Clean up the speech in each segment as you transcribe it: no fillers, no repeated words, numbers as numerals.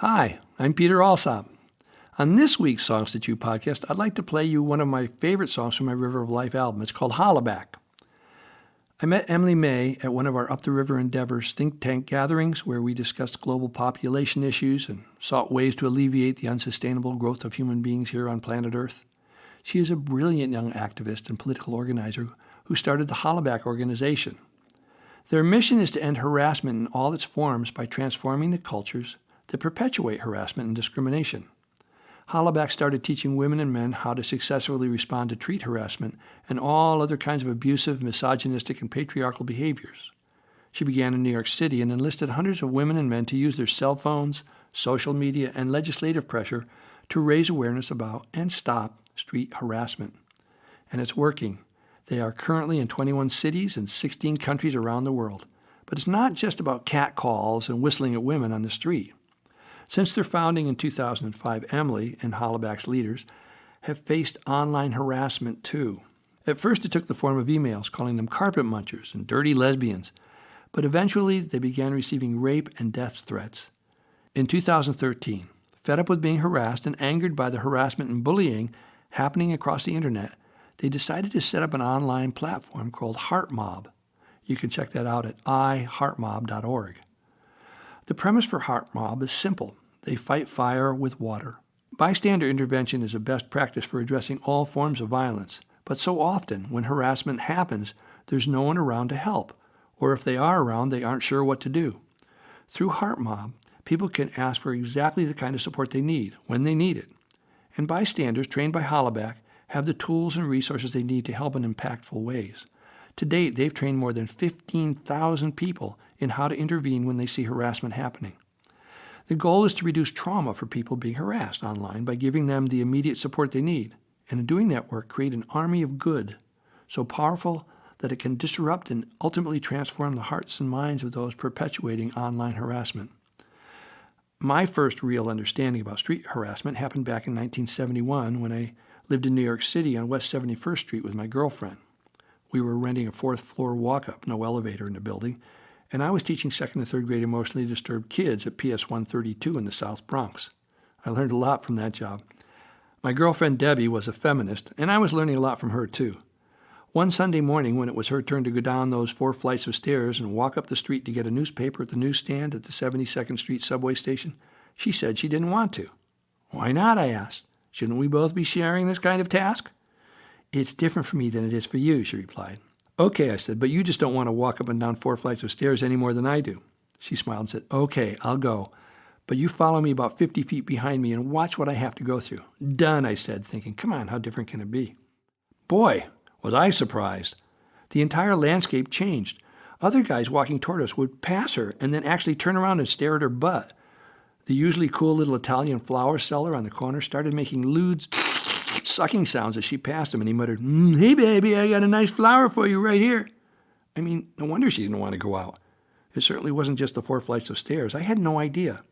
Hi, I'm Peter Alsop. On this week's Songs to Chew podcast, I'd like to play you one of my favorite songs from my River of Life album. It's called Hollaback. I met Emily May at one of our Up the River Endeavors think tank gatherings where we discussed global population issues and sought ways to alleviate the unsustainable growth of human beings here on planet Earth. She is a brilliant young activist and political organizer who started the Hollaback organization. Their mission is to end harassment in all its forms by transforming the cultures that perpetuate harassment and discrimination. Hollaback started teaching women and men how to successfully respond to street harassment and all other kinds of abusive, misogynistic, and patriarchal behaviors. She began in New York City and enlisted hundreds of women and men to use their cell phones, social media, and legislative pressure to raise awareness about and stop street harassment. And it's working. They are currently in 21 cities and 16 countries around the world. But it's not just about catcalls and whistling at women on the street. Since their founding in 2005, Emily and Hollaback's leaders have faced online harassment too. At first it took the form of emails calling them carpet munchers and dirty lesbians, but eventually they began receiving rape and death threats. In 2013, fed up with being harassed and angered by the harassment and bullying happening across the internet, they decided to set up an online platform called HeartMob. You can check that out at iheartmob.org. The premise for HeartMob is simple. They fight fire with water. Bystander intervention is a best practice for addressing all forms of violence, but so often when harassment happens, there's no one around to help, or if they are around, they aren't sure what to do. Through HeartMob, people can ask for exactly the kind of support they need, when they need it. And bystanders trained by Hollaback have the tools and resources they need to help in impactful ways. To date, they've trained more than 15,000 people in how to intervene when they see harassment happening. The goal is to reduce trauma for people being harassed online by giving them the immediate support they need, and in doing that work, create an army of good, so powerful that it can disrupt and ultimately transform the hearts and minds of those perpetuating online harassment. My first real understanding about street harassment happened back in 1971 when I lived in New York City on West 71st Street with my girlfriend. We were renting a fourth-floor walk-up, no elevator in the building, and I was teaching second and third grade emotionally disturbed kids at PS 132 in the South Bronx. I learned a lot from that job. My girlfriend Debbie was a feminist, and I was learning a lot from her too. One Sunday morning when it was her turn to go down those 4 flights of stairs and walk up the street to get a newspaper at the newsstand at the 72nd Street subway station, she said she didn't want to. Why not, I asked. Shouldn't we both be sharing this kind of task? It's different for me than it is for you, she replied. Okay, I said, but you just don't want to walk up and down 4 flights of stairs any more than I do. She smiled and said, okay, I'll go. But you follow me about 50 feet behind me and watch what I have to go through. Done, I said, thinking, come on, how different can it be? Boy, was I surprised. The entire landscape changed. Other guys walking toward us would pass her and then actually turn around and stare at her butt. The usually cool little Italian flower seller on the corner started making lewd sucking sounds as she passed him, and he muttered, hey, baby, I got a nice flower for you right here. I mean, no wonder she didn't want to go out. It certainly wasn't just the 4 flights of stairs. I had no idea.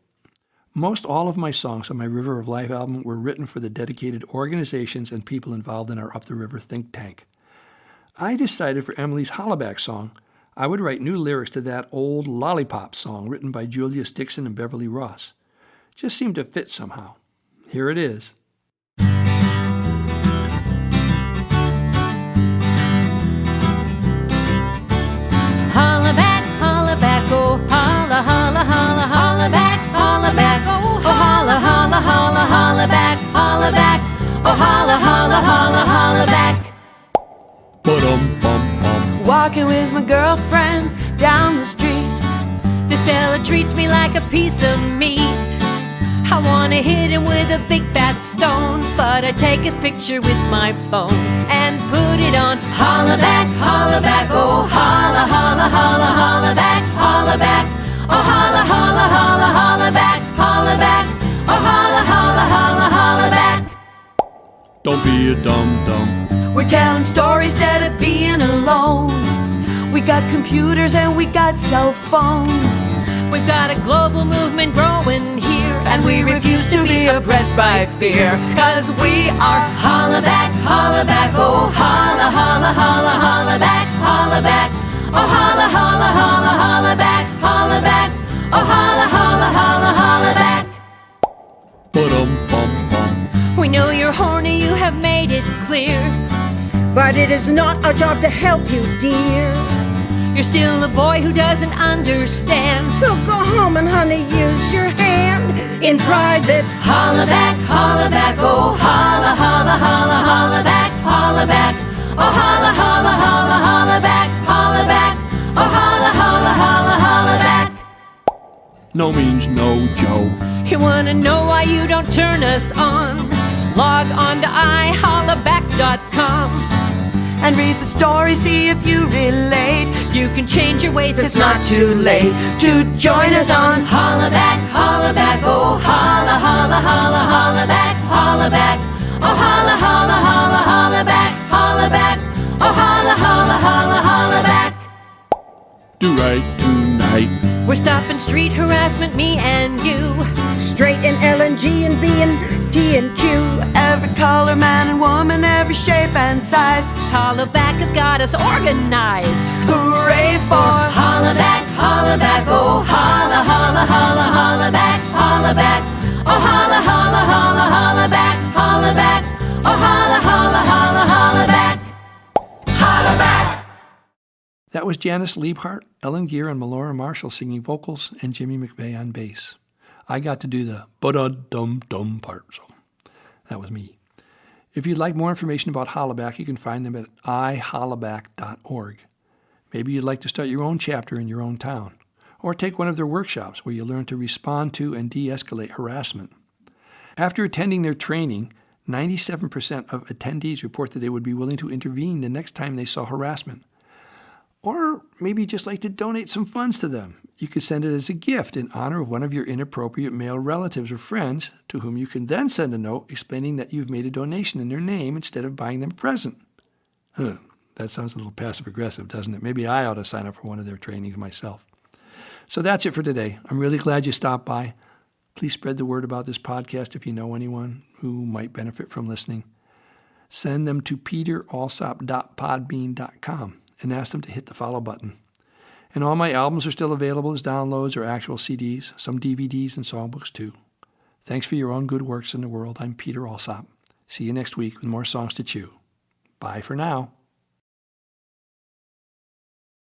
Most all of my songs on my River of Life album were written for the dedicated organizations and people involved in our Up the River think tank. I decided for Emily's Hollaback song, I would write new lyrics to that old Lollipop song written by Julius Dixon and Beverly Ross. Just seemed to fit somehow. Here it is. Hollaback, hollaback, oh holla, holla, holla, hollaback, hollaback, oh holla, holla, holla, hollaback, hollaback, oh holla, holla, holla, hollaback. Ba-dum-bum-bum. Walking with my girlfriend down the street. This fella treats me like a piece of meat. I wanna hit him with a big fat stone, but I take his picture with my phone and put it on Hollaback, hollaback, oh holla, holla, holla, hollaback, hollaback, oh holla, holla, holla, hollaback, hollaback, oh holla, holla, holla, hollaback. Don't be a dum-dum. We're telling stories instead of being alone. We got computers and we got cell phones. We've got a global movement growing here, and we refuse to be oppressed by fear. 'Cause we are Hollaback, hollaback, oh holla, holla, holla, hollaback, hollaback, oh holla, holla, holla, hollaback, hollaback, oh holla, holla, holla, hollaback. We know you're horny, you have made it clear. But it is not our job to help you, dear. You're still a boy who doesn't understand. So go home and, honey, use your hand in private. Hollaback, hollaback, oh holla, holla, holla, hollaback, hollaback. Oh holla, holla, holla, hollaback, hollaback. Oh holla, holla, holla, hollaback. No means no, Joe. You wanna know why you don't turn us on? Log on to ihollaback.com and read the story, see if you relate. You can change your ways, it's not too late to join us on Hollaback, hollaback, oh holla, holla, holla, hollaback, hollaback. Oh holla, holla, holla, hollaback, hollaback. Oh holla, holla, holla, hollaback. Do right tonight. We're stopping street harassment, me and you. Straight in L and G and B and T and Q. Every color, man and woman, every shape and size. Hollaback has got us organized. Hooray for Hollaback, hollaback, oh holla, holla, holla, hollaback, hollaback. Oh holla, holla, holla, hollaback, hollaback. Oh holla, holla, holla, hollaback. Hollaback. That was Janice Liebhart, Ellen Gear, and Melora Marshall singing vocals, and Jimmy McVeigh on bass. I got to do the ba-da-dum-dum part, so that was me. If you'd like more information about Hollaback, you can find them at ihollaback.org. Maybe you'd like to start your own chapter in your own town, or take one of their workshops where you learn to respond to and de-escalate harassment. After attending their training, 97% of attendees report that they would be willing to intervene the next time they saw harassment. Or maybe just like to donate some funds to them. You could send it as a gift in honor of one of your inappropriate male relatives or friends, to whom you can then send a note explaining that you've made a donation in their name instead of buying them a present. That sounds a little passive-aggressive, doesn't it? Maybe I ought to sign up for one of their trainings myself. So that's it for today. I'm really glad you stopped by. Please spread the word about this podcast if you know anyone who might benefit from listening. Send them to peteralsop.podbean.com. and ask them to hit the follow button. And all my albums are still available as downloads or actual CDs, some DVDs and songbooks too. Thanks for your own good works in the world. I'm Peter Alsop. See you next week with more songs to chew. Bye for now.